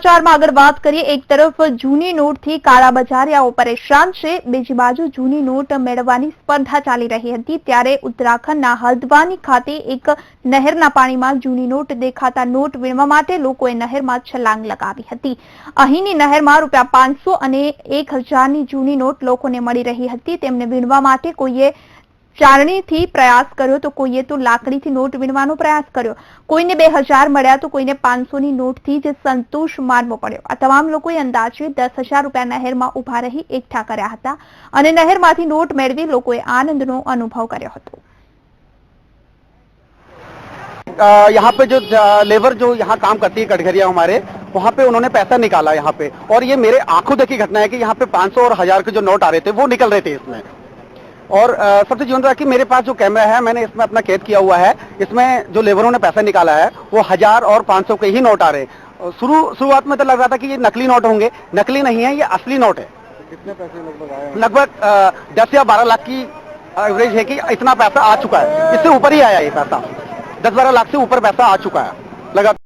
સમાચારમાં આગળ વાત કરીએ, એક તરફ જૂની નોટથી કાળાબજારિયાઓ પરેશાન છે, બીજી બાજુ જૂની નોટ મેળવવાની સ્પર્ધા ચાલી રહી હતી ત્યારે ઉત્તરાખંડના હલ્દવાની ખાતે એક નહેરના પાણીમાં જૂની નોટ દેખાતા નોટ વીણવા માટે લોકોએ નહેરમાં છલાંગ લગાવી હતી। અહીંની નહેરમાં ₹500 અને 1000ની જૂની નોટ લોકોને મળી રહી હતી। તેમને વીણવા માટે કોઈએ ચારણીથી પ્રયાસ કર્યો તો કોઈએ તો લાકડીથી નોટ વીણવાનો પ્રયાસ કર્યો। કોઈને 2000 મળ્યા તો કોઈને 500ની નોટથી જ સંતોષ માનવો પડ્યો। આ તમામ લોકોએ અંદાજે ₹10,000 નહેરમાં ઉભા રહી એકઠા કર્યા હતા અને નહેરમાંથી નોટ મેળવી લોકોએ આનંદનો અનુભવ કર્યો હતો। यहाँ पे जो लेबर जो यहाँ काम करती है कटघरिया हमारे, वहाँ पे उन्होंने पैसा निकाला यहाँ पे, और ये मेरे आंखों देखी घटना है कि यहाँ पे 500 और 1000 के जो नोट आ रहे थे वो निकल रहे थे इसमें। और सबसे जीवन रहा कि मेरे पास जो कैमरा है मैंने इसमें अपना कैद किया हुआ है। इसमें जो लेबरों ने पैसा निकाला है वो 1000 और 500 के ही नोट आ रहे हैं। शुरुआत में तो लग रहा था कि ये नकली नोट होंगे, नकली नहीं है, ये असली नोट है। कितने पैसे लगभग आए? लगभग 10 या 12 लाख की एवरेज है कि इतना पैसा आ चुका है। इससे ऊपर ही आया ये पैसा, 10-12 लाख से ऊपर पैसा आ चुका है लगा।